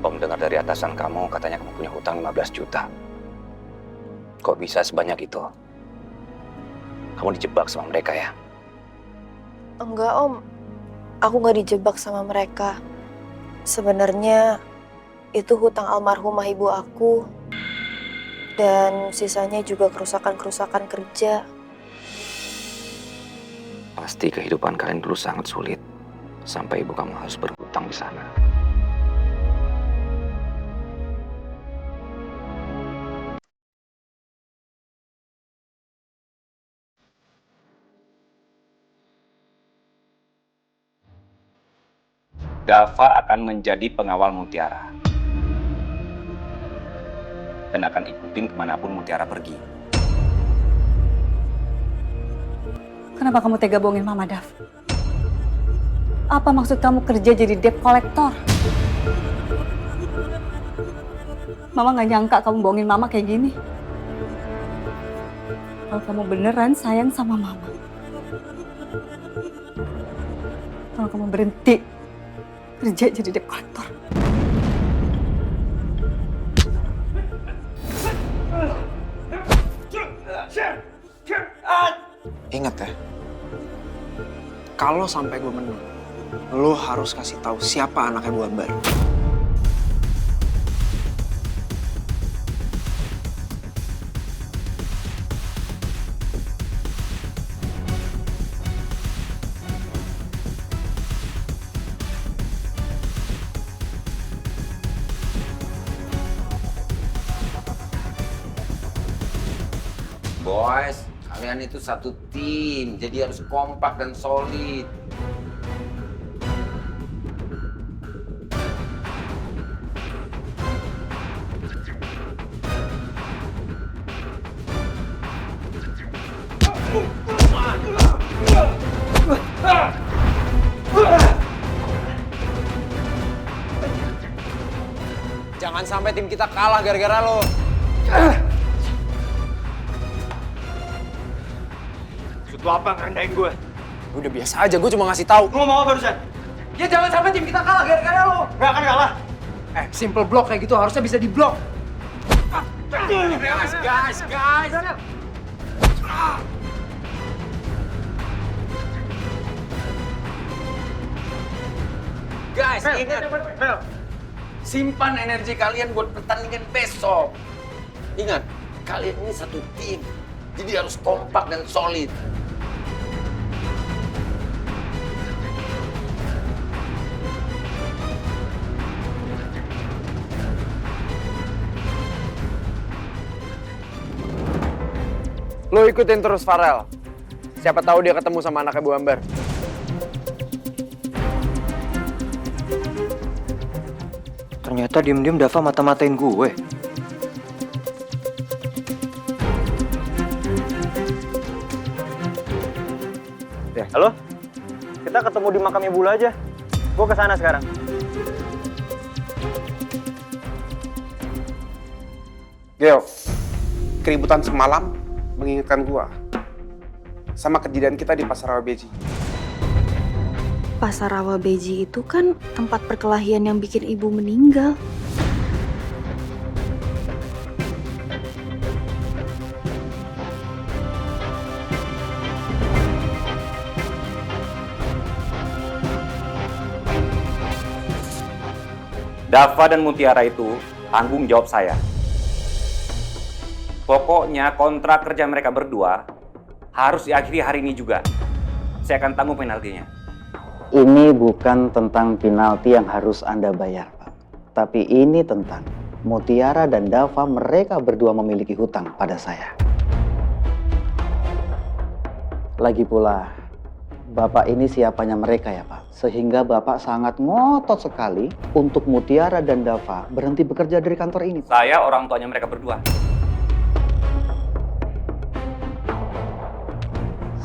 Om dengar dari atasan kamu, katanya kamu punya hutang 15 juta. Kok bisa sebanyak itu? Kamu dijebak sama mereka ya? Enggak Om, aku nggak dijebak sama mereka. Sebenarnya itu hutang almarhumah ibu aku. Dan sisanya juga kerusakan-kerusakan kerja. Pasti kehidupan kalian dulu sangat sulit. Sampai ibu kamu harus berhutang di sana. Dava akan menjadi pengawal Mutiara. Dan akan ikutin kemanapun Mutiara pergi. Kenapa kamu tega bohongin Mama, Dav? Apa maksud kamu kerja jadi debt collector? Mama gak nyangka kamu bohongin Mama kayak gini. Kalau kamu beneran sayang sama Mama, kalau kamu berhenti kerja jadi debt collector. Ingat ya, kalau sampai gue menang, lo harus kasih tahu siapa anaknya Bu Ambar. Boys, kalian itu satu tim, jadi harus kompak dan solid. Jangan sampai tim kita kalah gara-gara lo. Lu apa ngandain gue? Udah biasa aja, gue cuma ngasih tahu. Lu mau apa barusan? Ya jangan sampai tim kita kalah gara-gara lo. Gak akan kalah. Simple block kayak gitu harusnya bisa di block. Guys. Guys, ingat. Simpan energi kalian buat pertandingan besok. Ingat, kalian ini satu tim. Jadi harus kompak dan solid. Lo ikutin terus Farel. Siapa tahu dia ketemu sama anaknya Bu Ambar. Ternyata diem-diem Dava mata-matain gue. Ya, halo? Kita ketemu di makamnya Bula aja. Gue kesana sekarang. Geo, keributan semalam mengingatkan gua sama kejadian kita di Pasar Rawa Beji. Pasar Rawa Beji itu kan tempat perkelahian yang bikin ibu meninggal. Dava dan Mutiara itu tanggung jawab saya. Pokoknya kontrak kerja mereka berdua harus diakhiri hari ini juga. Saya akan tanggung penaltinya. Ini bukan tentang penalti yang harus Anda bayar, Pak. Tapi ini tentang Mutiara dan Dava, mereka berdua memiliki hutang pada saya. Lagi pula, Bapak ini siapanya mereka ya, Pak. Sehingga Bapak sangat ngotot sekali untuk Mutiara dan Dava berhenti bekerja dari kantor ini. Saya orang tuanya mereka berdua.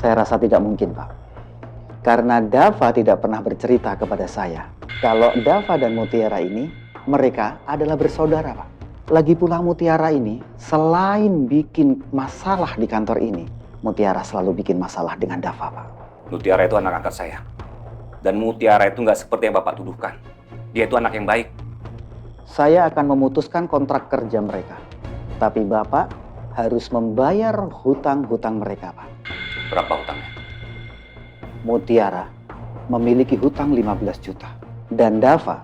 Saya rasa tidak mungkin, Pak. Karena Dava tidak pernah bercerita kepada saya kalau Dava dan Mutiara ini, mereka adalah bersaudara, Pak. Lagi pula Mutiara ini, selain bikin masalah di kantor ini, Mutiara selalu bikin masalah dengan Dava, Pak. Mutiara itu anak angkat saya. Dan Mutiara itu nggak seperti yang Bapak tuduhkan. Dia itu anak yang baik. saya akan memutuskan kontrak kerja mereka. Tapi Bapak harus membayar hutang-hutang mereka, Pak. Berapa hutangnya? Mutiara memiliki hutang 15 juta. Dan Dava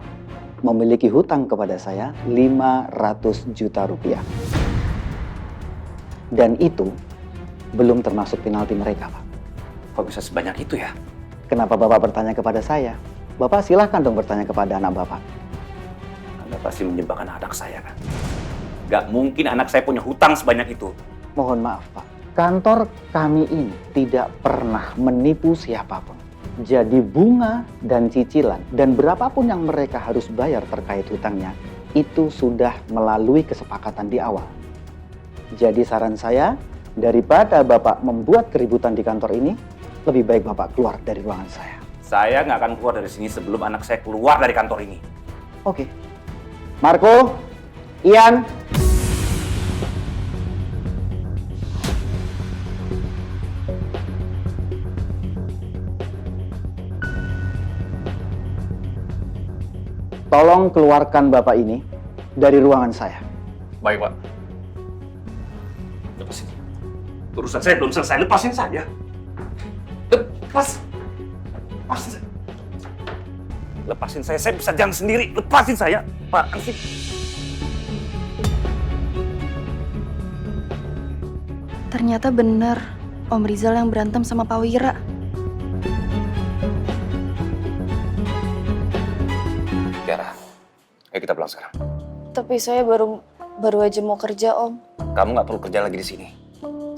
memiliki hutang kepada saya 500 juta rupiah. Dan itu belum termasuk penalti mereka, Pak. Kok bisa sebanyak itu ya? Kenapa Bapak bertanya kepada saya? Bapak silahkan dong bertanya kepada anak Bapak. Anda pasti menjebak anak saya kan? Gak mungkin anak saya punya hutang sebanyak itu. Mohon maaf, Pak. Kantor kami ini tidak pernah menipu siapapun. Jadi bunga dan cicilan dan berapapun yang mereka harus bayar terkait hutangnya, itu sudah melalui kesepakatan di awal. Jadi saran saya, daripada Bapak membuat keributan di kantor ini, lebih baik Bapak keluar dari ruangan saya. Saya nggak akan keluar dari sini sebelum anak saya keluar dari kantor ini. Oke. Marco, Ian. Tolong keluarkan Bapak ini dari ruangan saya. Baik, Pak. Lepasin. Urusan saya belum selesai. Lepasin saja. Lepasin saya. Lepasin saya bisa jalan sendiri. Lepasin saya. Pak, sih. Ternyata bener Om Rizal yang berantem sama Pak Wira. Tiara, ayo kita pulang sekarang. Tapi saya baru aja mau kerja, Om. Kamu nggak perlu kerja lagi di sini.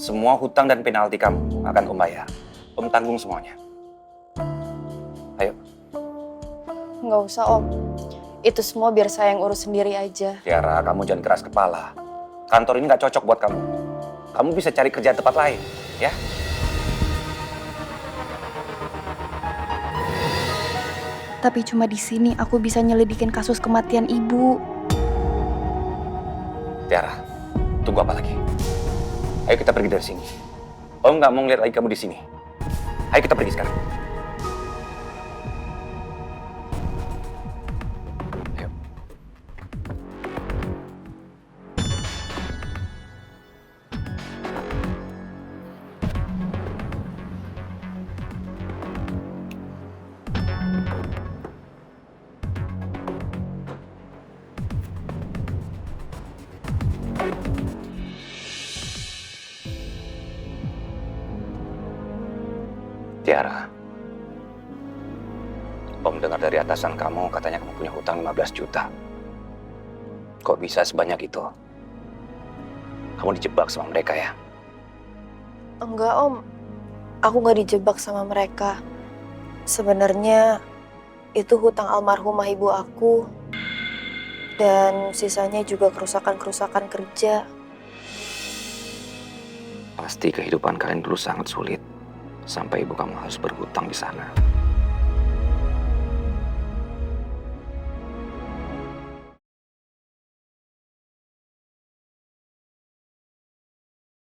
Semua hutang dan penalti kamu akan Om bayar. Om tanggung semuanya. Ayo. Nggak usah, Om. Itu semua biar saya yang urus sendiri aja. Tiara, kamu jangan keras kepala. Kantor ini nggak cocok buat kamu. Kamu bisa cari kerjaan tempat lain, ya? Tapi cuma di sini aku bisa nyelidikin kasus kematian ibu. Tiara, tunggu apa lagi? Ayo kita pergi dari sini. Om nggak mau ngeliat lagi kamu di sini. Ayo kita pergi sekarang. Ayo. Tiara, Om dengar dari atasan kamu katanya kamu punya hutang 15 juta. Kok bisa sebanyak itu? Kamu dijebak sama mereka ya? Enggak, Om. Aku nggak dijebak sama mereka. Sebenarnya itu hutang almarhumah ibu aku. Dan sisanya juga kerusakan-kerusakan kerja. Pasti kehidupan kalian dulu sangat sulit. Sampai ibu kamu harus berhutang di sana.